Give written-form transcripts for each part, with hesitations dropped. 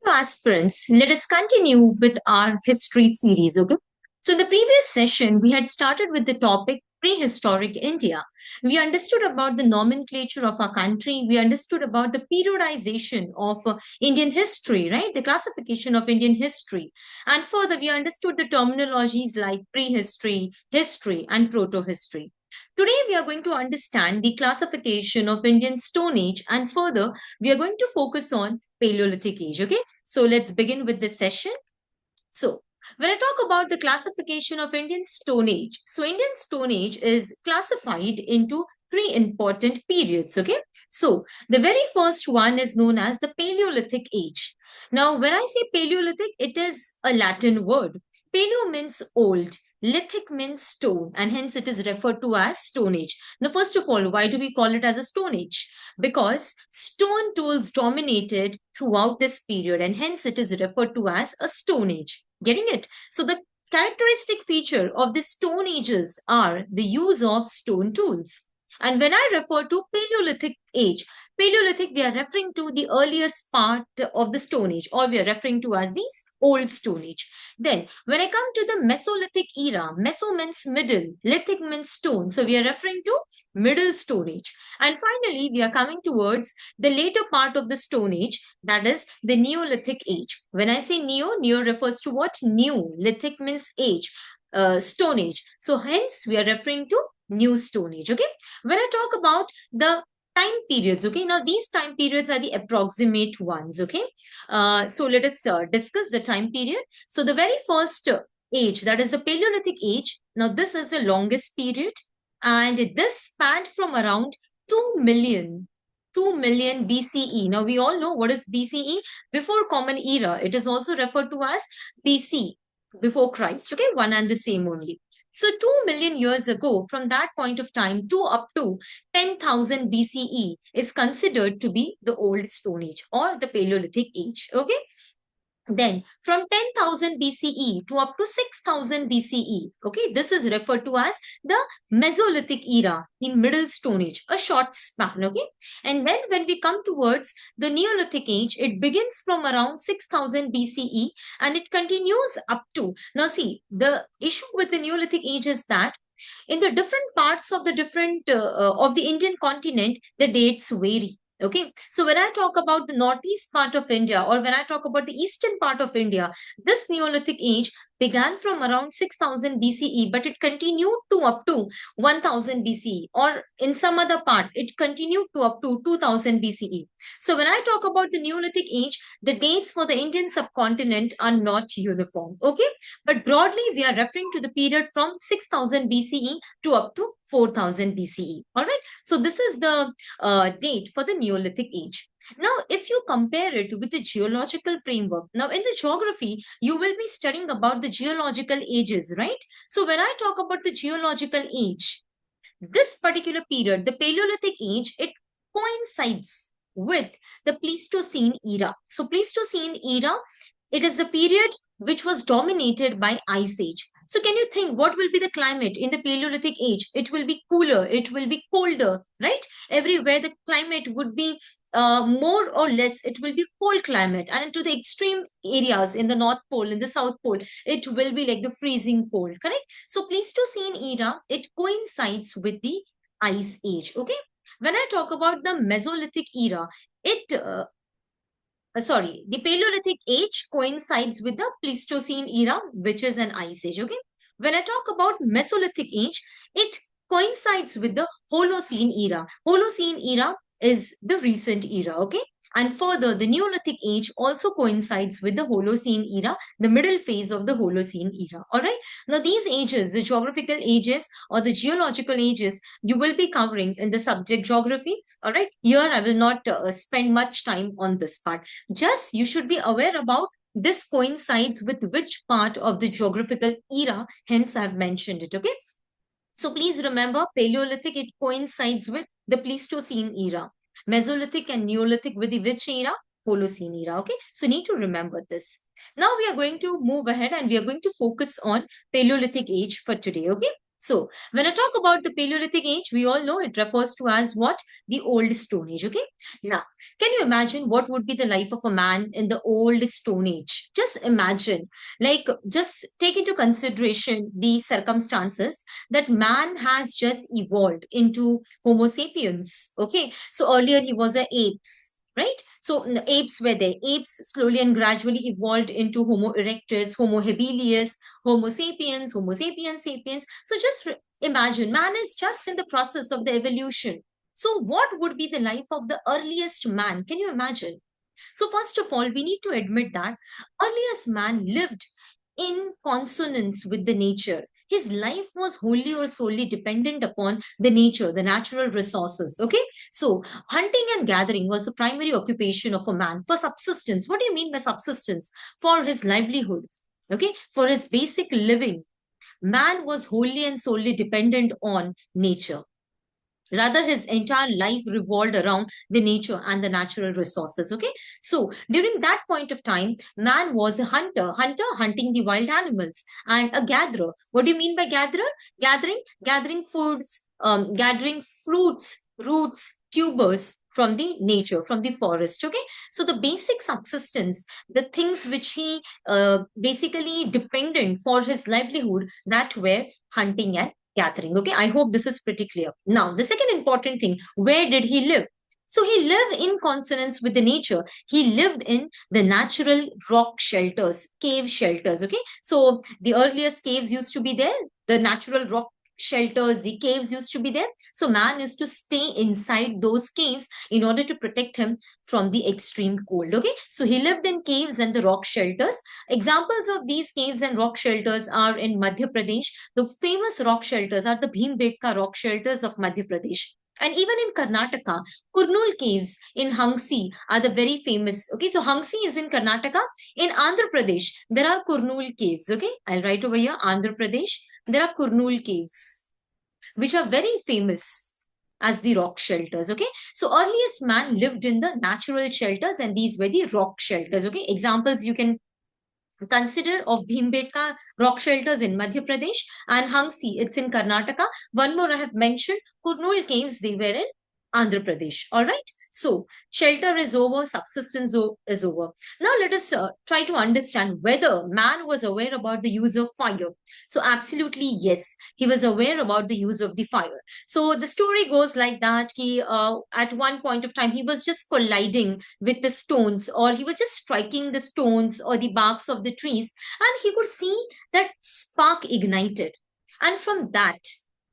Aspirants, let us continue with our history series, okay? So, in the previous session, we had started with the topic prehistoric India. We understood about the nomenclature of our country. We understood about the periodization of Indian history, right? The classification of Indian history. And further, we understood the terminologies like prehistory, history, and proto history. Today, we are going to understand the classification of Indian Stone Age, and further, we are going to focus on Paleolithic Age. Okay, so let's begin with this session. So, when I talk about the classification of Indian Stone Age, so Indian Stone Age is classified into three important periods. Okay, so the very first one is known as the Paleolithic Age. Now, when I say Paleolithic, it is a Latin word. Paleo means old, lithic means stone, and hence it is referred to as Stone Age. Now, first of all, why do we call it as a Stone Age? Because stone tools dominated throughout this period, and hence it is referred to as a Stone Age. Getting it? So, the characteristic feature of the Stone Ages are the use of stone tools. And when I refer to Paleolithic age, Paleolithic, we are referring to the earliest part of the Stone Age, or we are referring to as the Old Stone Age. Then, when I come to the Mesolithic era, Meso means middle, lithic means stone. So, we are referring to Middle Stone Age. And finally, we are coming towards the later part of the Stone Age, that is the Neolithic Age. When I say neo refers to what? New. Lithic means age, Stone Age. So, hence, we are referring to New Stone Age. Okay. When I talk about the time periods, okay, now these time periods are the approximate ones. Okay, so let us discuss the time period. So the very first age, that is the Paleolithic age, now this is the longest period, and this spanned from around 2 million 2 million BCE. Now we all know what is BCE, before common era. It is also referred to as BC, before Christ. Okay, one and the same only. So 2 million years ago, from that point of time to up to 10,000 BCE is considered to be the Old Stone Age or the Paleolithic Age. Okay. Then from 10,000 BCE to up to 6,000 BCE, okay, this is referred to as the Mesolithic era in Middle Stone Age, a short span, okay. And then when we come towards the Neolithic Age, it begins from around 6,000 BCE and it continues up to, now see, the issue with the Neolithic Age is that in the different parts of the different of the Indian continent, the dates vary. Okay, so when I talk about the northeast part of India, or when I talk about the eastern part of India, this Neolithic age began from around 6,000 BCE, but it continued to up to 1,000 BCE, or in some other part, it continued to up to 2,000 BCE. So when I talk about the Neolithic age, the dates for the Indian subcontinent are not uniform. Okay, but broadly, we are referring to the period from 6,000 BCE to up to 4,000 BCE. All right. So this is the date for the Neolithic age. Now, if you compare it with the geological framework, now in the geography, you will be studying about the geological ages, right? So when I talk about the geological age, this particular period, the Paleolithic age, it coincides with the Pleistocene era. So Pleistocene era, it is a period which was dominated by Ice Age. So can you think what will be the climate in the Paleolithic age? It will be cooler, it will be colder, right? Everywhere the climate would be more or less, it will be cold climate. And to the extreme areas in the North Pole, in the South Pole, it will be like the freezing cold, correct? So Pleistocene era, it coincides with the Ice Age, okay? When I talk about the Mesolithic era, it the Paleolithic age coincides with the Pleistocene era, which is an ice age. Okay. When I talk about Mesolithic age, it coincides with the Holocene era. Holocene era is the recent era. Okay. And further, the Neolithic age also coincides with the Holocene era, the middle phase of the Holocene era. All right. Now, these ages, the geographical ages or the geological ages, you will be covering in the subject geography. All right. Here, I will not spend much time on this part. Just you should be aware about this coincides with which part of the geographical era, hence I've mentioned it, okay? So please remember, Paleolithic, it coincides with the Pleistocene era. Mesolithic and Neolithic with the which era? Holocene era, okay? So need to remember this. Now we are going to move ahead and we are going to focus on Paleolithic age for today, okay? So, when I talk about the Paleolithic age, we all know it refers to as what? The old Stone Age. Okay. Now, can you imagine what would be the life of a man in the old Stone Age? Just imagine, like, just take into consideration the circumstances that man has just evolved into Homo sapiens. Okay. So, earlier he was a apes. Right? So the apes were there. Apes slowly and gradually evolved into Homo erectus, Homo habilis, Homo sapiens, sapiens. So just imagine, man is just in the process of the evolution. So what would be the life of the earliest man? Can you imagine? So first of all, we need to admit that earliest man lived in consonance with the nature. His life was wholly or solely dependent upon the nature, the natural resources. Okay. So hunting and gathering was the primary occupation of a man for subsistence. What do you mean by subsistence? For his livelihood. Okay. For his basic living, man was wholly and solely dependent on nature. Rather, his entire life revolved around the nature and the natural resources. Okay. So during that point of time, man was a hunter hunting the wild animals, and a gatherer. What do you mean by gatherer? Gathering foods, gathering fruits, roots, tubers from the nature, from the forest. Okay. So the basic subsistence, the things which he basically dependent for his livelihood, that were hunting and gathering. Okay, I hope this is pretty clear. Now, the second important thing, where did he live? So he lived in consonance with the nature. He lived in the natural rock shelters, cave shelters. Okay, so the earliest caves used to be there, the natural rock shelters, the caves used to be there. So man used to stay inside those caves in order to protect him from the extreme cold. Okay, so he lived in caves and the rock shelters. Examples of these caves and rock shelters are in Madhya Pradesh. The famous rock shelters are the Bhimbetka rock shelters of Madhya Pradesh. And even in Karnataka, Kurnul caves in Hangsi are the very famous. Okay, so Hangsi is in Karnataka. In Andhra Pradesh, there are Kurnul caves. Okay, I'll write over here Andhra Pradesh. There are Kurnul caves, which are very famous as the rock shelters. Okay, so earliest man lived in the natural shelters, and these were the rock shelters. Okay, examples you can consider of Bhimbetka rock shelters in Madhya Pradesh, and Hangsi, it's in Karnataka. One more I have mentioned, Kurnul caves, they were in Andhra Pradesh. All right. So shelter is over, is over. Now let us try to understand whether man was aware about the use of fire. So absolutely yes, he was aware about the use of the fire. So the story goes like that. He at one point of time he was just colliding with the stones, or he was just striking the stones or the barks of the trees, and he could see that spark ignited. And from that,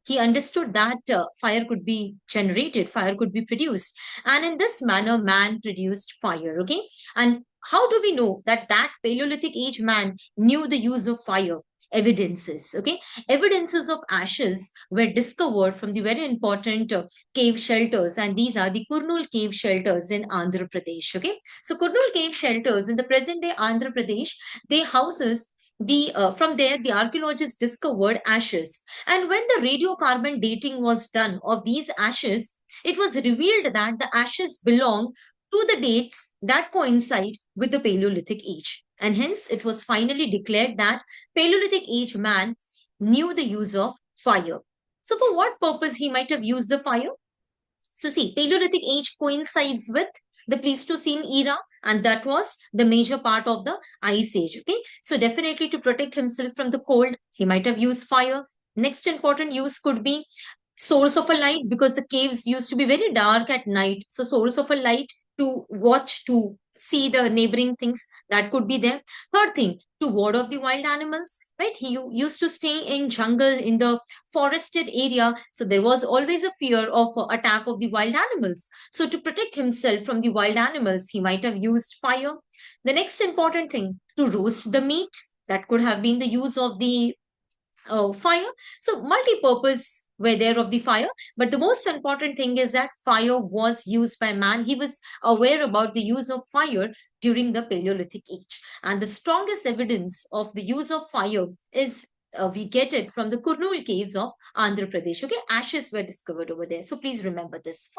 he understood that fire could be generated, fire could be produced. And in this manner, man produced fire. Okay. And how do we know that that Paleolithic age man knew the use of fire? Evidences. Okay. Evidences of ashes were discovered from the very important cave shelters, and these are the Kurnul cave shelters in Andhra Pradesh. Okay, so Kurnul cave shelters in the present day Andhra Pradesh, they houses the from there the archaeologists discovered ashes, and when the radiocarbon dating was done of these ashes, it was revealed that the ashes belong to the dates that coincide with the Paleolithic age, and hence it was finally declared that Paleolithic age man knew the use of fire. So, for what purpose he might have used the fire? So, see, Paleolithic age coincides with the Pleistocene era, and that was the major part of the Ice Age. Okay, so definitely to protect himself from the cold, he might have used fire. Next important use could be source of a light, because the caves used to be very dark at night. So, source of a light to watch, to see the neighboring things, that could be there. Third thing, to ward off the wild animals, right? He used to stay in jungle, in the forested area. So, there was always a fear of attack of the wild animals. So, to protect himself from the wild animals, he might have used fire. The next important thing, to roast the meat, that could have been the use of the fire. So multi-purpose were there of the fire, but the most important thing is that fire was used by man. He was aware about the use of fire during the Paleolithic age, and the strongest evidence of the use of fire is we get it from the Kurnul caves of Andhra Pradesh. Okay, ashes were discovered over there, so please remember this.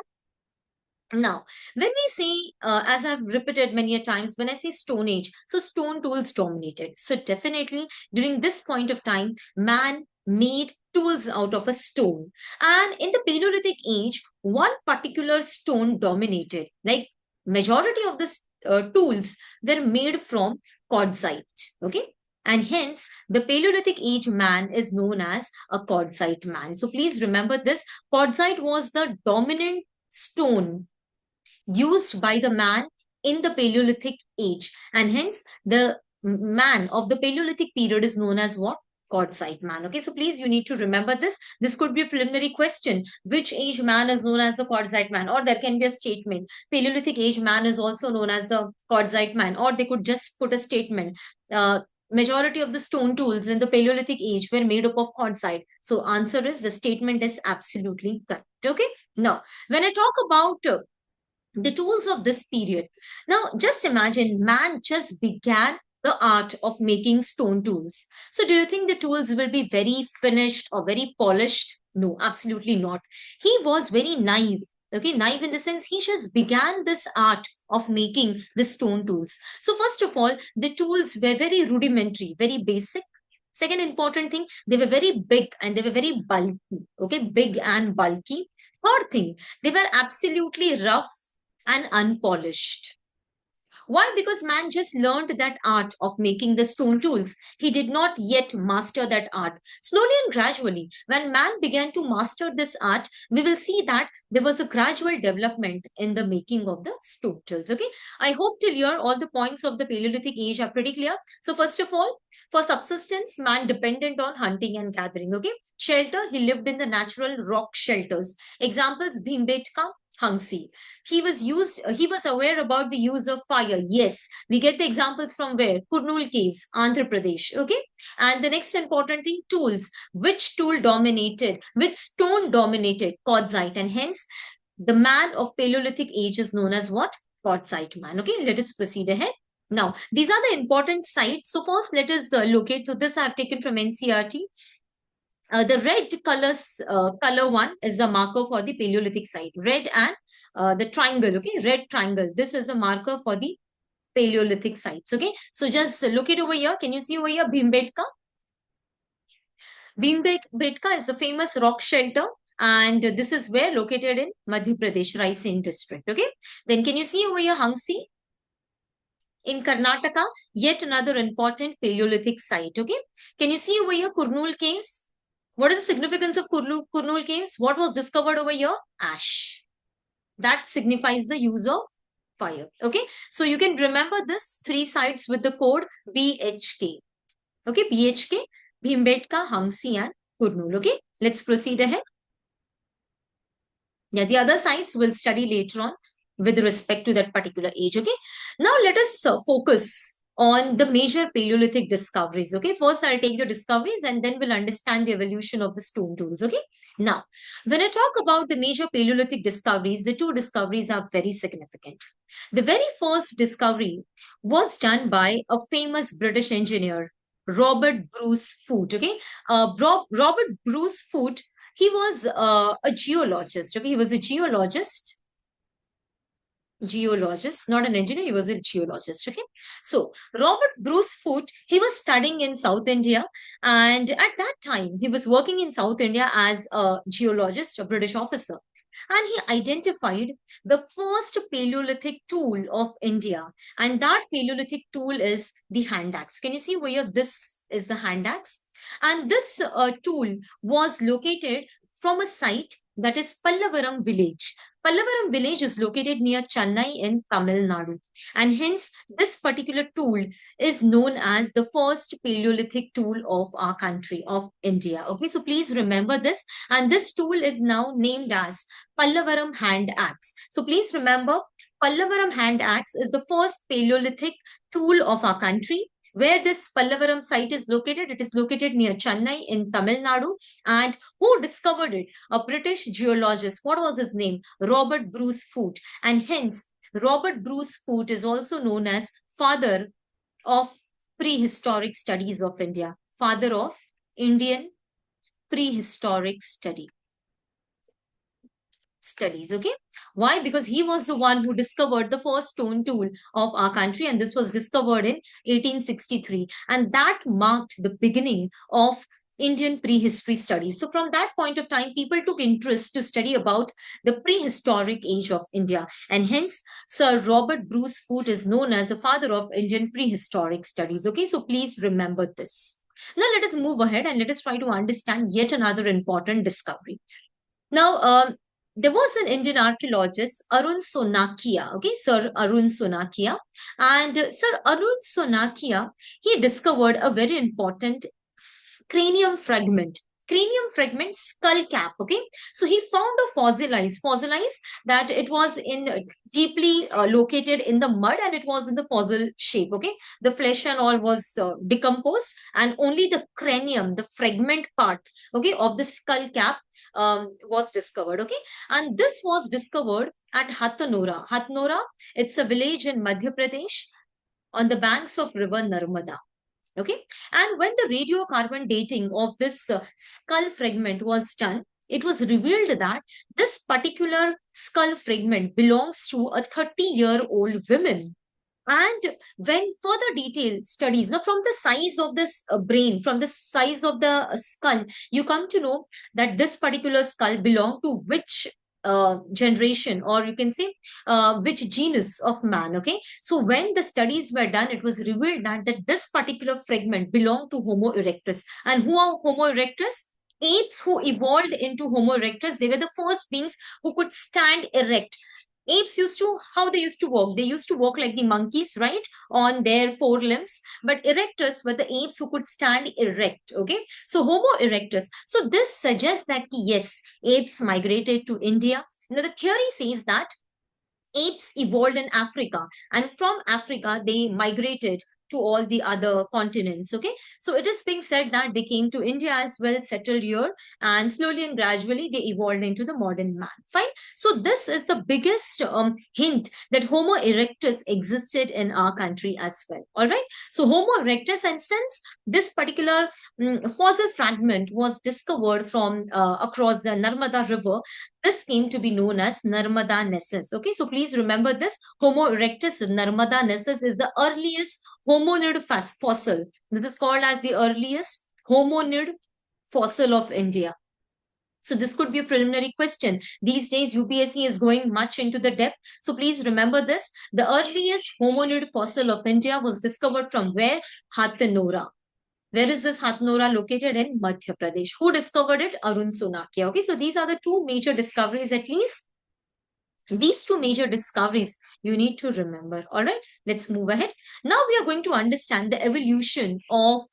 Now, when we say, as I've repeated many a times, when I say Stone Age, so stone tools dominated. So definitely during this point of time, man made tools out of a stone. And in the Paleolithic age, one particular stone dominated. Like majority of the tools were made from quartzite. Okay. And hence, the Paleolithic age man is known as a quartzite man. So please remember this. Quartzite was the dominant stone used by the man in the Paleolithic age. And hence, the man of the Paleolithic period is known as what? Quartzite man. Okay, so please, you need to remember this. This could be a preliminary question. Which age man is known as the Quartzite man? Or there can be a statement. Paleolithic age man is also known as the Quartzite man. Or they could just put a statement. Majority of the stone tools in the Paleolithic age were made up of quartzite. So answer is the statement is absolutely correct. Okay. Now, when I talk about the tools of this period. Now, just imagine man just began the art of making stone tools. So, do you think the tools will be very finished or very polished? No, absolutely not. He was very naive. Okay, naive in the sense he just began this art of making the stone tools. So, first of all, the tools were very rudimentary, very basic. Second important thing, they were very big and they were very bulky. Okay, big and bulky. Third thing, they were absolutely rough and unpolished. Why? Because man just learned that art of making the stone tools. He did not yet master that art. Slowly and gradually, when man began to master this art, we will see that there was a gradual development in the making of the stone tools. Okay. I hope till here all the points of the Paleolithic age are pretty clear. So, first of all, for subsistence, man dependent on hunting and gathering. Okay. Shelter, he lived in the natural rock shelters. Examples, Bhimbetka, Hangsi. He was aware about the use of fire. Yes, we get the examples from where? Kurnool caves, Andhra Pradesh. Okay. And the next important thing, tools. Which tool dominated? Which stone dominated? Quartzite. And hence, the man of Paleolithic age is known as what? Quartzite man. Okay. Let us proceed ahead. Now, these are the important sites. So first, let us locate. So this I have taken from NCRT. The red color one is the marker for the Paleolithic site. Red and the triangle, okay, red triangle. This is a marker for the Paleolithic sites, okay. So just look it over here. Can you see over here Bhimbetka? Bhimbetka is the famous rock shelter, and this is where located in Madhya Pradesh, Raisen district, okay. Then can you see over here Hangsi? In Karnataka, yet another important Paleolithic site, okay. Can you see over here Kurnool caves? What is the significance of Kurnool caves? What was discovered over here? Ash. That signifies the use of fire. Okay. So you can remember this three sites with the code BHK. Okay. BHK, Bhimbetka, Hangsi and Kurnool. Okay. Let's proceed ahead. Yeah, the other sites we'll study later on with respect to that particular age. Okay. Now let us focus on the major Paleolithic discoveries. Okay, first I'll take the discoveries and then we'll understand the evolution of the stone tools. Okay, now when I talk about the major Paleolithic discoveries, the two discoveries are very significant. The very first discovery was done by a famous British engineer, Robert Bruce Foote. Okay, Robert Bruce Foote. He was a geologist. Okay, he was a geologist, not an engineer, he was a geologist. Okay. So Robert Bruce Foote, he was studying in South India, and at that time he was working in South India as a geologist, a British officer. And he identified the first Paleolithic tool of India. And that Paleolithic tool is the hand axe. Can you see where this is the hand axe? And this tool was located from a site that is Pallavaram village. Pallavaram village is located near Chennai in Tamil Nadu. And hence, this particular tool is known as the first Paleolithic tool of our country, of India. Okay, so please remember this. And this tool is now named as Pallavaram hand axe. So please remember, Pallavaram hand axe is the first Paleolithic tool of our country. Where this Pallavaram site is located, it is located near Chennai in Tamil Nadu. And who discovered it? A British geologist. What was his name? Robert Bruce Foote. And hence, Robert Bruce Foote is also known as father of prehistoric studies of India. Father of Indian prehistoric studies. Okay, why? Because he was the one who discovered the first stone tool of our country, and this was discovered in 1863, and that marked the beginning of Indian prehistory studies. So from that point of time, people took interest to study about the prehistoric age of India. And hence, Sir Robert Bruce Foote is known as the father of Indian prehistoric studies. Okay, so please remember this. Now let us move ahead and let us try to understand yet another important discovery. Now, there was an Indian archaeologist, Arun Sonakia, okay, Sir Arun Sonakia. And Sir Arun Sonakia, he discovered a very important cranium fragment. Cranium fragment, skull cap. Okay, so he found a fossilized that it was in deeply located in the mud and it was in the fossil shape. Okay, the flesh and all was decomposed, and only the cranium, the fragment part, okay, of the skull cap was discovered. Okay, and this was discovered at Hathnora. Hathnora, it's a village in Madhya Pradesh on the banks of river Narmada. Okay, and when the radiocarbon dating of this skull fragment was done, it was revealed that this particular skull fragment belongs to a 30-year-old woman. And when further detailed studies, now from the size of this brain, from the size of the skull, you come to know that this particular skull belonged to which generation, or you can say which genus of man. Okay, so when the studies were done, it was revealed that this particular fragment belonged to Homo erectus. And who are Homo erectus? Apes who evolved into Homo erectus. They were the first beings who could stand erect. Apes used to, how they used to walk, they used to walk like the monkeys, right, on their four limbs. But erectus were the apes who could stand erect. Okay, so Homo erectus. So this suggests that yes, apes migrated to India. Now the theory says that apes evolved in Africa, and from Africa they migrated to all the other continents. Okay, so it is being said that they came to India as well, settled here, and slowly and gradually they evolved into the modern man. Fine. So this is the biggest hint that Homo erectus existed in our country as well. All right. So Homo erectus, and since this particular fossil fragment was discovered from across the Narmada River, this came to be known as Narmada Nessus. Okay, so please remember this. Homo erectus Narmada Nessus is the earliest homonid fossil. This is called as the earliest homonid fossil of India. So this could be a preliminary question. These days, UPSC is going much into the depth. So please remember this. The earliest homonid fossil of India was discovered from where? Hathnora. Where is this Hathnora located? In Madhya Pradesh. Who discovered it? Arun Sonakia. Okay, so these are the two major discoveries, at least. These two major discoveries you need to remember. All right, let's move ahead. Now we are going to understand the evolution of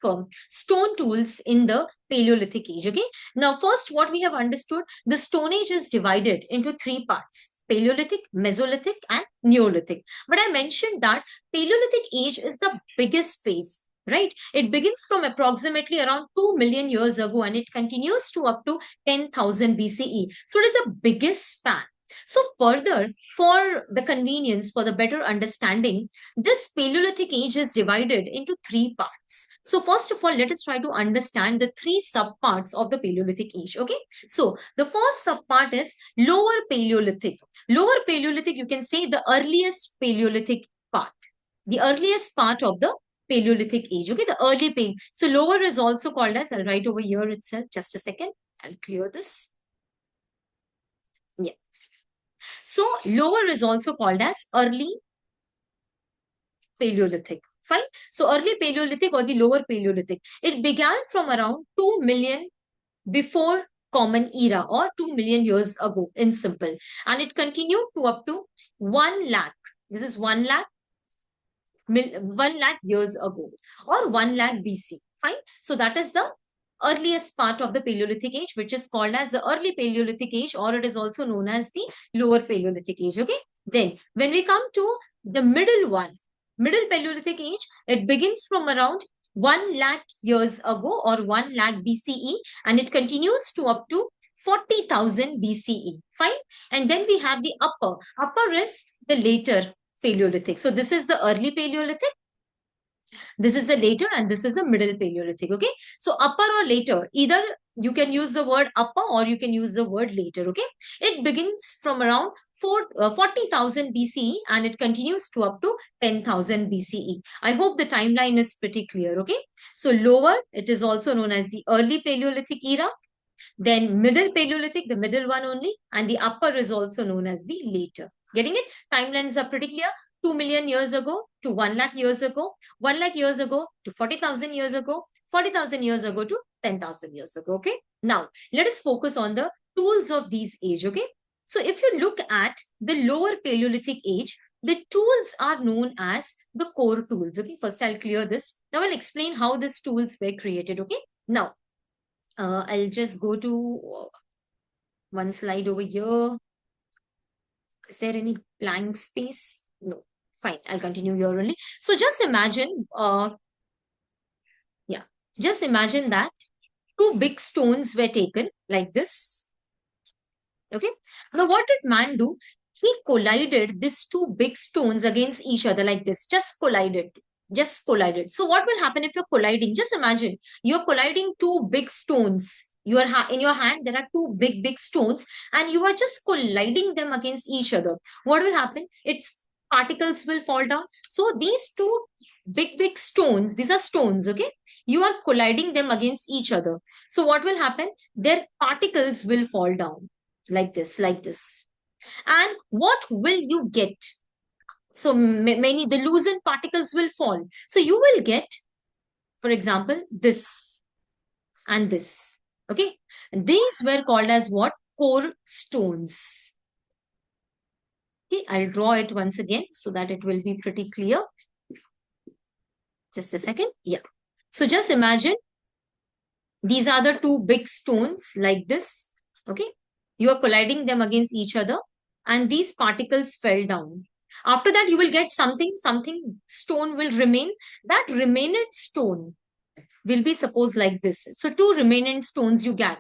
stone tools in the Paleolithic age. Okay, now first what we have understood, the Stone Age is divided into three parts: Paleolithic, Mesolithic, and Neolithic. But I mentioned that Paleolithic age is the biggest phase, right? It begins from approximately around 2 million years ago and it continues to up to 10,000 BCE. So it is the biggest span. So further, for the convenience, for the better understanding, this Paleolithic age is divided into three parts. So first of all, let us try to understand the three subparts of the Paleolithic age. Okay, so the first subpart is Lower Paleolithic. Lower Paleolithic, you can say the earliest Paleolithic part, the earliest part of the Paleolithic age. Okay, the early Pale. So lower is also called as, I'll write over here itself. Just a second, I'll clear this. Yeah. So lower is also called as early Paleolithic. Fine. So early Paleolithic or the lower Paleolithic, it began from around 2 million before Common Era, or 2 million years ago in simple. And it continued to up to 1 lakh. This is 1 lakh, 1 lakh years ago, or 1 lakh BC. Fine. So that is the earliest part of the Paleolithic age, which is called as the early Paleolithic age, or it is also known as the lower Paleolithic age. Okay. Then when we come to the middle one, middle Paleolithic age, it begins from around 1 lakh years ago, or 1 lakh BCE, and it continues to up to 40,000 BCE. Fine. And then we have the upper is the later Paleolithic. So this is the early Paleolithic. This is the later and this is the middle Paleolithic. Okay. So upper or later, either you can use the word upper or you can use the word later. Okay. It begins from around 40,000 BCE and it continues to up to 10,000 BCE. I hope the timeline is pretty clear. Okay. So lower, it is also known as the early Paleolithic era. Then middle Paleolithic, the middle one only, and the upper is also known as the later. Getting it? Timelines are pretty clear. 2 million years ago to 1 lakh years ago, 1 lakh years ago to 40,000 years ago, 40,000 years ago to 10,000 years ago. Okay. Now, let us focus on the tools of these age. Okay. So, if you look at the lower Paleolithic age, the tools are known as the core tools. Okay. First, I'll clear this. Now, I'll explain how these tools were created. Okay. Now, I'll just go to one slide over here. Is there any blank space? No. Fine. I'll continue here only. So just imagine, yeah, just imagine that two big stones were taken like this. Okay. Now what did man do? He collided these two big stones against each other like this. Just collided. Just collided. So what will happen if you're colliding? Just imagine you're colliding two big stones. You are in your hand, there are two big stones, and you are just colliding them against each other. What will happen? Its particles will fall down. So these two big stones, these are stones, okay? You are colliding them against each other. So what will happen? Their particles will fall down like this, like this. And what will you get? So many, the loosened particles will fall. So you will get, for example, this and this. Okay. And these were called as what? Core stones. Okay. I'll draw it once again so that it will be pretty clear. Just a second. Yeah. So just imagine these are the two big stones like this. Okay. You are colliding them against each other and these particles fell down. After that, you will get something stone will remain. That remaining stone will be supposed like this. So two remaining stones you got.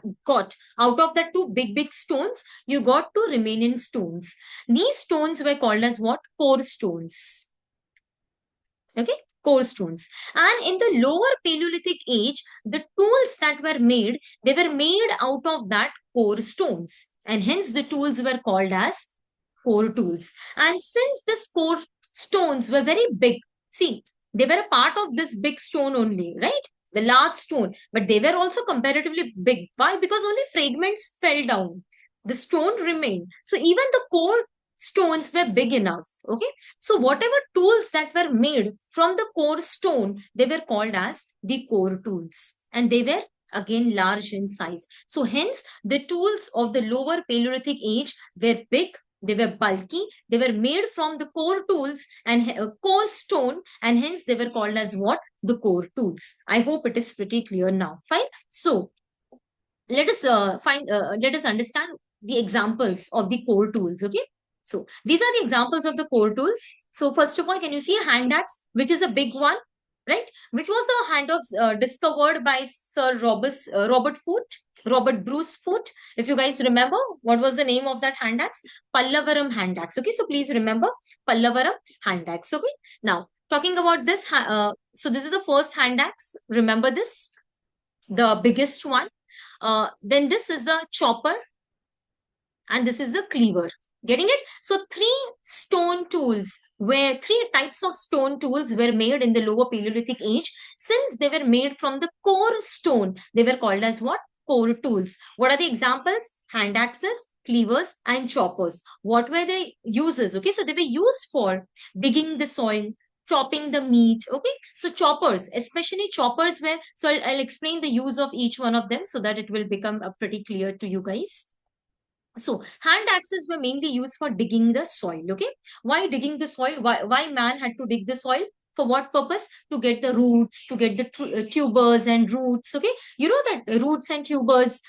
Out of the two big stones, you got two remaining stones. These stones were called as what? Core stones. Okay, core stones. And in the lower Paleolithic age, the tools that were made, they were made out of that core stones. And hence the tools were called as core tools. And since the core stones were very big, see, they were a part of this big stone only, right? The large stone, but they were also comparatively big. Why? Because only fragments fell down. The stone remained. So even the core stones were big enough. Okay. So whatever tools that were made from the core stone, they were called as the core tools. And they were again large in size. So hence the tools of the lower Paleolithic age were big, they were bulky, they were made from the core tools and core stone, and hence they were called as what? The core tools. I hope it is pretty clear now. Fine. So let us understand the examples of the core tools. Okay. So these are the examples of the core tools. So first of all, can you see a hand axe, which is a big one, right? Which was the hand axe discovered by Sir Robert Bruce Foote. If you guys remember, what was the name of that hand axe? Pallavaram hand axe. Okay, so please remember Pallavaram hand axe. Okay, now talking about this, so this is the first hand axe. Remember this, the biggest one. Then this is the chopper and this is the cleaver. Getting it? So three types of stone tools were made in the lower Paleolithic age. Since they were made from the core stone, they were called as what? Core tools. What are the examples? Hand axes, cleavers, and choppers. What were the uses? Okay, so they were used for digging the soil, chopping the meat. Okay, so choppers, especially choppers were, so I'll explain the use of each one of them so that it will become pretty clear to you guys. So hand axes were mainly used for digging the soil. Okay, why digging the soil? Why man had to dig the soil? For what purpose? To get the roots, to get the tubers and roots. Okay, you know that roots and tubers,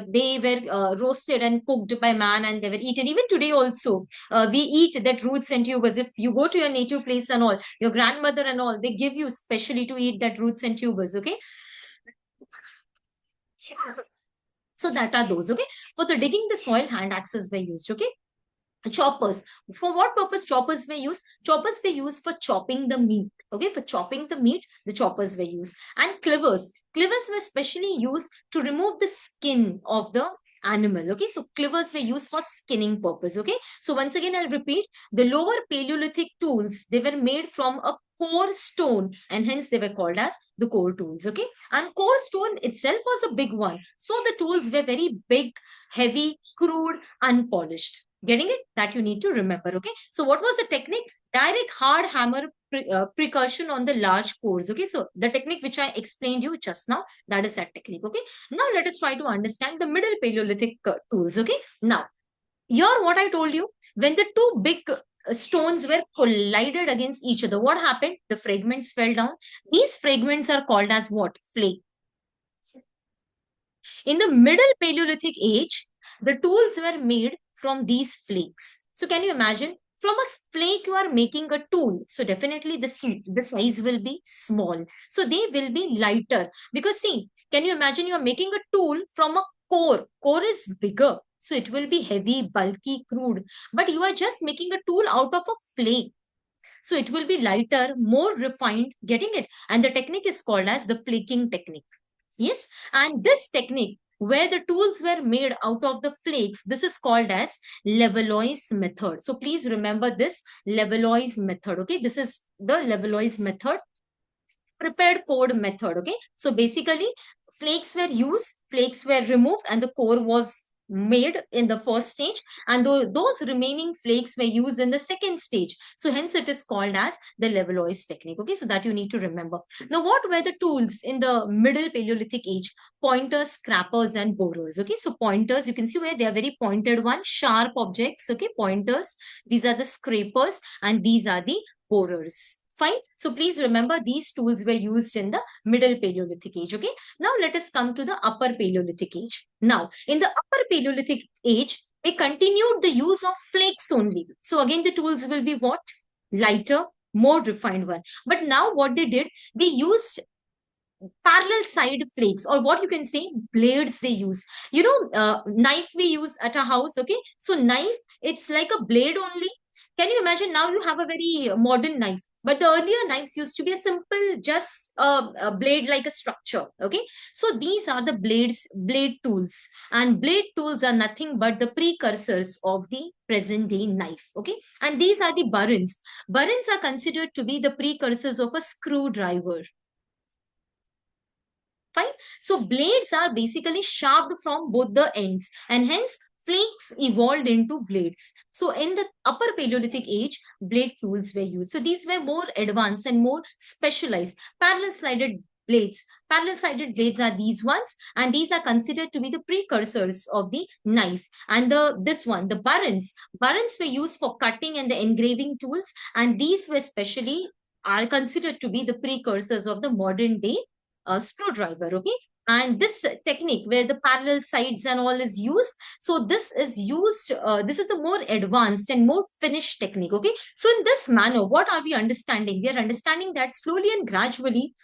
they were roasted and cooked by man and they were eaten. Even today also, we eat that roots and tubers. If you go to your native place and all, your grandmother and all, they give you specially to eat that roots and tubers. Okay. So that are those. Okay. For the digging the soil, hand axes were used. Okay. Choppers. For what purpose choppers were used? Choppers were used for chopping the meat. Okay, for chopping the meat, the choppers were used. And clivers. Clivers were specially used to remove the skin of the animal. Okay, so clivers were used for skinning purpose. Okay, so once again, I'll repeat, the lower Paleolithic tools, they were made from a core stone, and hence they were called as the core tools. Okay, and core stone itself was a big one. So the tools were very big, heavy, crude, unpolished. Getting it? That you need to remember. Okay, so what was the technique? Direct hard hammer precursion on the large cores. Okay, so the technique which I explained you just now, that is that technique. Okay, now let us try to understand the middle Paleolithic tools. Okay, now here what I told you, when the two big stones were collided against each other, what happened? The fragments fell down. These fragments are called as what? Flake. In the middle Paleolithic age, the tools were made from these flakes. So can you imagine? From a flake, you are making a tool. So definitely the size will be small. So they will be lighter. Because see, can you imagine you are making a tool from a core? Core is bigger. So it will be heavy, bulky, crude. But you are just making a tool out of a flake. So it will be lighter, more refined, getting it? And the technique is called as the flaking technique. Yes, and this technique where the tools were made out of the flakes, this is called as Levallois method. So please remember this Levallois method. Okay, this is the Levallois method, prepared code method. Okay, so basically flakes were used, flakes were removed, and the core was made in the first stage, and those remaining flakes were used in the second stage. So hence it is called as the Levallois technique. Okay, so that you need to remember. Now what were the tools in the middle Paleolithic age? Pointers, scrapers, and borers. Okay, so pointers, you can see where they are very pointed one, sharp objects. Okay, pointers, these are the scrapers, and these are the borers. Fine. So please remember these tools were used in the middle Paleolithic age. Okay. Now let us come to the upper Paleolithic age. Now in the upper Paleolithic age, they continued the use of flakes only. So again, the tools will be what? Lighter, more refined one. But now what they did, they used parallel side flakes, or what you can say blades they use. Knife we use at a house. Okay, so knife, it's like a blade only. Can you imagine? Now you have a very modern knife, but the earlier knives used to be a simple just a blade like a structure. Okay, so these are the blade tools, and blade tools are nothing but the precursors of the present day knife. Okay, and these are the burins are considered to be the precursors of a screwdriver. Fine. So blades are basically sharpened from both the ends, and hence flakes evolved into blades. So in the upper Paleolithic age, blade tools were used. So these were more advanced and more specialized. Parallel sided blades are these ones, and these are considered to be the precursors of the knife. And the burins were used for cutting and the engraving tools, and these were specially are considered to be the precursors of the modern day screwdriver. Okay, and this technique where the parallel sides and all is used, so this is used, this is the more advanced and more finished technique. Okay, so in this manner, what are we understanding? We are understanding that slowly and gradually,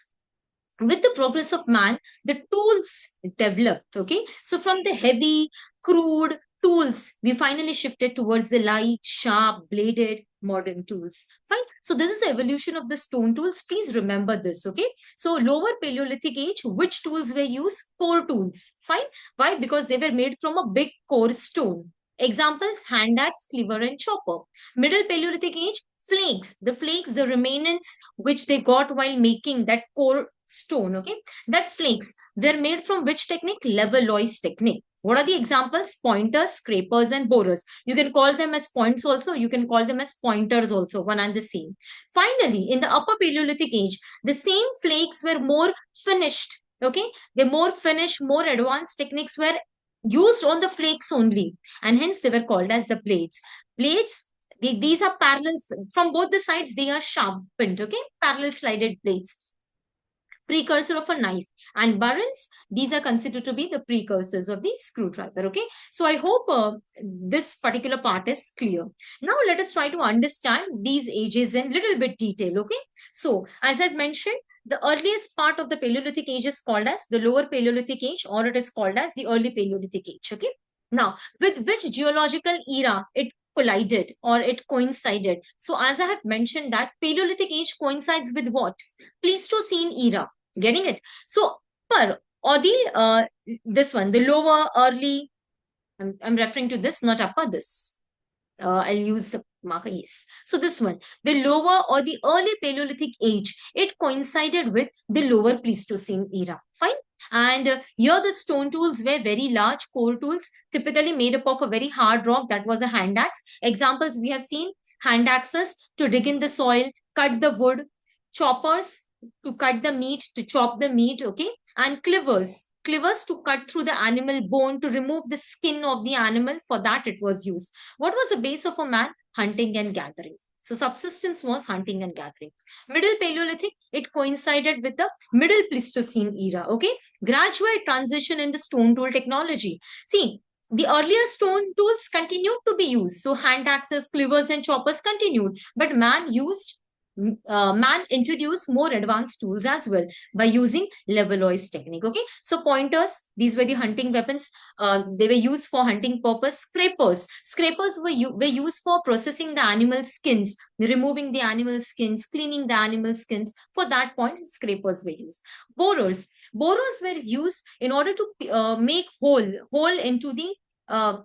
with the progress of man, the tools developed. Okay, so from the heavy, crude tools, we finally shifted towards the light, sharp, bladed modern tools. Fine. So this is the evolution of the stone tools. Please remember this. Okay, so lower Paleolithic age, which tools were used? Core tools. Fine. Why? Because they were made from a big core stone. Examples: hand axe, cleaver, and chopper. Middle Paleolithic age, flakes. The flakes, the remains which they got while making that core stone. Okay, that flakes were made from which technique? Levallois technique. What are the examples? Pointers, scrapers, and borers. You can call them as points also. You can call them as pointers also, one and the same. Finally, in the upper Paleolithic age, the same flakes were more finished. Okay, the more finished, more advanced techniques were used on the flakes only, and hence they were called as the blades. Blades, these are parallels from both the sides. They are sharpened. Okay, parallel slided blades, precursor of a knife. And burins, these are considered to be the precursors of the screwdriver. Okay, so I hope this particular part is clear. Now let us try to understand these ages in little bit detail. Okay, so as I've mentioned, the earliest part of the Paleolithic age is called as the lower Paleolithic age, or it is called as the early Paleolithic age. Okay, now with which geological era it collided or it coincided. So as I have mentioned that Paleolithic age coincides with what? Pleistocene era. Getting it? So upper or the this one, the lower early, I'm referring to this, not upper, this. I'll use the marker, yes. So this one, the lower or the early Paleolithic age, it coincided with the lower Pleistocene era. Fine. And here the stone tools were very large core tools, typically made up of a very hard rock that was a hand axe. Examples we have seen: hand axes to dig in the soil, cut the wood, choppers to cut the meat, to chop the meat, okay, and clivers to cut through the animal bone to remove the skin of the animal. For that it was used. What was the base of a man? Hunting and gathering. So subsistence was hunting and gathering. Middle Paleolithic, it coincided with the Middle Pleistocene era. Okay, gradual transition in the stone tool technology. See, the earlier stone tools continued to be used. So hand axes, clivers, and choppers continued, but man introduced more advanced tools as well by using Levallois technique. Okay, so pointers, these were the hunting weapons. They were used for hunting purpose. Scrapers were used for processing the animal skins, removing the animal skins, cleaning the animal skins. For that point, scrapers were used. Borers were used in order to make hole uh,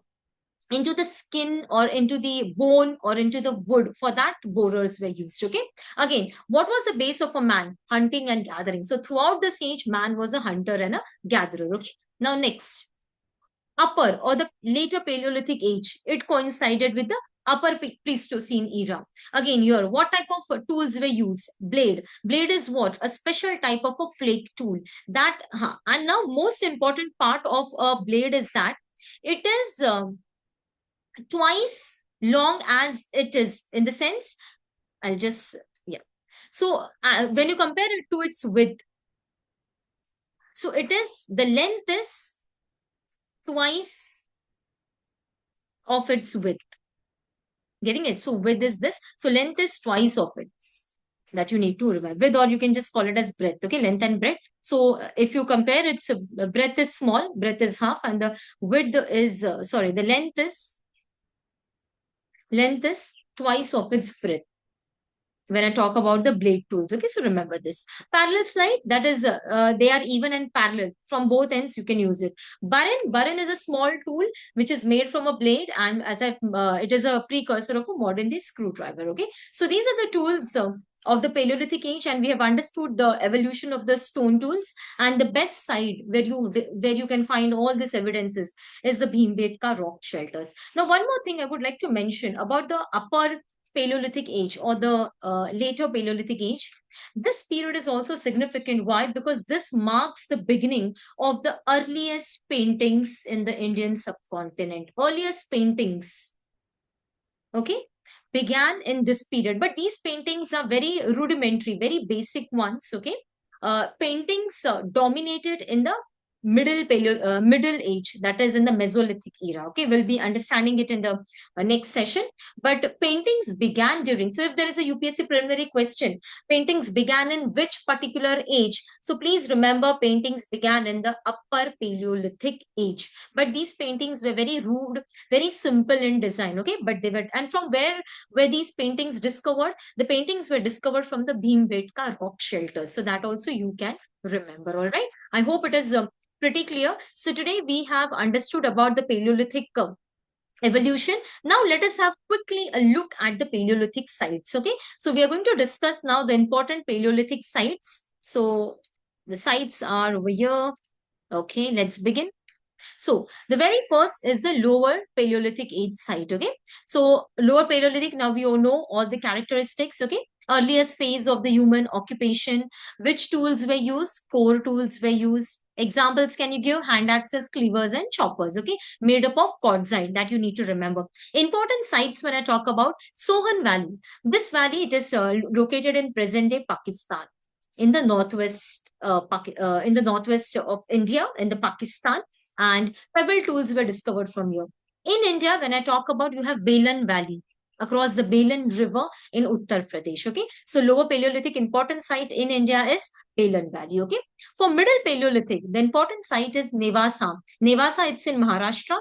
into the skin or into the bone or into the wood. For that, borers were used. Okay, again, what was the base of a man? Hunting and gathering. So throughout this age, man was a hunter and a gatherer. Okay, now next, upper or the later Paleolithic age, it coincided with the upper Pleistocene era. Again, here, what type of tools were used? Blade is what? A special type of a flake tool. That and now most important part of a blade is that it is twice long as it is, in the sense, I'll just, yeah. So when you compare it to its width, so it is, the length is twice of its width. Getting it? So width is this, so length is twice of its, that you need to remember. Width, or you can just call it as breadth. Okay, length and breadth. So if you compare, its breadth is small, breadth is half, and the width is sorry, the length is twice of its breadth when I talk about the blade tools. Okay, so remember this. Parallel slide, that is, they are even and parallel. From both ends, you can use it. Burin is a small tool which is made from a blade, and as I've, it is a precursor of a modern day screwdriver. Okay, so these are the tools of the Paleolithic age, and we have understood the evolution of the stone tools. And the best side where you can find all these evidences is the Bhimbetka rock shelters. Now, one more thing I would like to mention about the upper Paleolithic age or the later Paleolithic age. This period is also significant. Why? Because this marks the beginning of the earliest paintings in the Indian subcontinent. Earliest paintings, okay, began in this period. But these paintings are very rudimentary, very basic ones, okay. Paintings dominated in the middle age, that is in the Mesolithic era. Okay, we'll be understanding it in the next session. But paintings began during, so if there is a UPSC preliminary question, paintings began in which particular age? So please remember, paintings began in the upper Paleolithic age. But these paintings were very rude, very simple in design. Okay, but they were, and from where were these paintings discovered? The paintings were discovered from the Bhimbetka rock shelters. So that also you can remember. All right, I hope it is pretty clear. So today we have understood about the Paleolithic evolution. Now let us have quickly a look at the Paleolithic sites. Okay, so we are going to discuss now the important Paleolithic sites. So the sites are over here. Okay, let's begin. So the very first is the lower Paleolithic age site. Okay, so lower Paleolithic, now we all know all the characteristics. Okay, earliest phase of the human occupation. Which tools were used? Core tools were used. Examples can you give? Hand axes, cleavers, and choppers. Okay, made up of quartzite, that you need to remember. Important sites when I talk about Sohan Valley. This valley, it is located in present day Pakistan, in the northwest, in the northwest of India, in the Pakistan, and pebble tools were discovered from here. In India, when I talk about, you have Balan Valley across the Balan River in Uttar Pradesh. Okay, so lower Paleolithic important site in India is Balan Valley. Okay, for middle Paleolithic, the important site is Nevasa. Nevasa, it's in Maharashtra.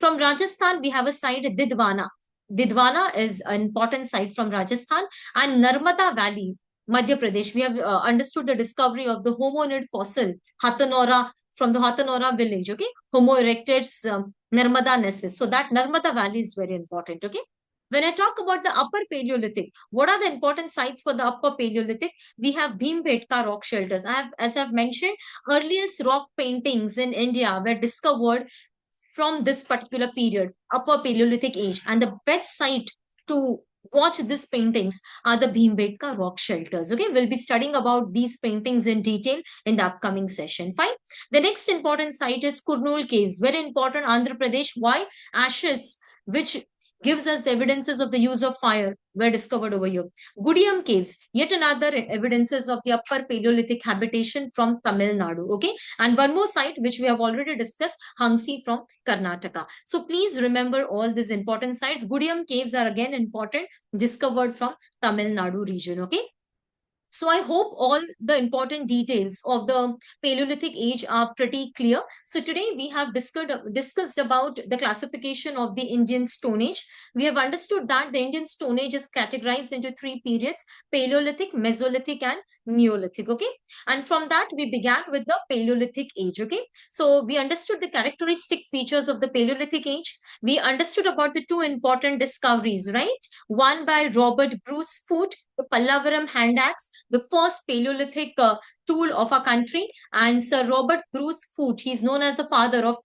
From Rajasthan, we have a site Didwana. Didwana is an important site from Rajasthan, and Narmada Valley, Madhya Pradesh. We have understood the discovery of the homonid fossil Hathanora from the Hathanora village. Okay, Homo erectus Narmada nessus. So that Narmada Valley is very important. Okay. When I talk about the Upper Paleolithic, what are the important sites for the Upper Paleolithic? We have Bhimbetka rock shelters. As I've mentioned, earliest rock paintings in India were discovered from this particular period, Upper Paleolithic Age. And the best site to watch these paintings are the Bhimbetka rock shelters. Okay, we'll be studying about these paintings in detail in the upcoming session. Fine. The next important site is Kurnool Caves. Very important, Andhra Pradesh. Why? Ashes, which gives us the evidences of the use of fire, were discovered over here. Gudiyam Caves, yet another evidences of the Upper Paleolithic habitation from Tamil Nadu. Okay, and one more site which we have already discussed, Hangsi from Karnataka. So please remember all these important sites. Gudiyam caves are again important, discovered from Tamil Nadu region. Okay. So I hope all the important details of the Paleolithic age are pretty clear. So today we have discussed about the classification of the Indian Stone Age. We have understood that the Indian Stone Age is categorized into three periods: Paleolithic, Mesolithic, and Neolithic. Okay, and from that we began with the Paleolithic age. Okay, so we understood the characteristic features of the Paleolithic age. We understood about the two important discoveries, right? One by Robert Bruce Foote, the Pallavaram hand axe, the first Paleolithic tool of our country, and Sir Robert Bruce Foote. He's known as the father of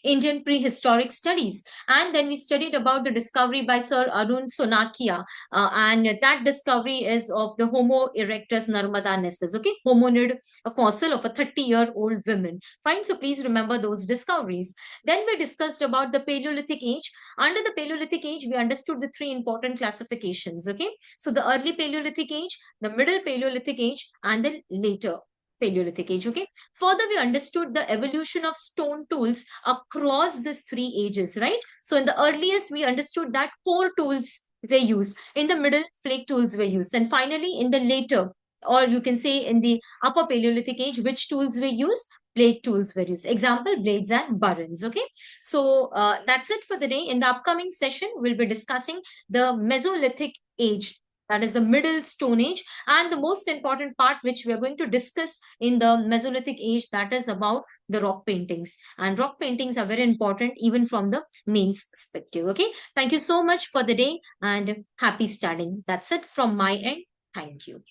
Indian prehistoric studies. And then we studied about the discovery by Sir Arun Sonakia, and that discovery is of the Homo erectus Narmada nessus, okay, homonid, a fossil of a 30-year-old woman. Fine, so please remember those discoveries. Then we discussed about the Paleolithic age. Under the Paleolithic age, we understood the three important classifications, okay. So the early Paleolithic age, the middle Paleolithic age, and the later Paleolithic age. Okay. Further, we understood the evolution of stone tools across these three ages, right? So in the earliest, we understood that core tools were used. In the middle, flake tools were used. And finally, in the later, or you can say in the upper Paleolithic age, which tools were used? Blade tools were used. Example, blades and burins. Okay. So that's it for the day. In the upcoming session, we'll be discussing the Mesolithic age, that is the middle stone age, and the most important part which we are going to discuss in the Mesolithic age, that is about the rock paintings. And rock paintings are very important even from the mains perspective. Okay, thank you so much for the day and happy studying. That's it from my end. Thank you.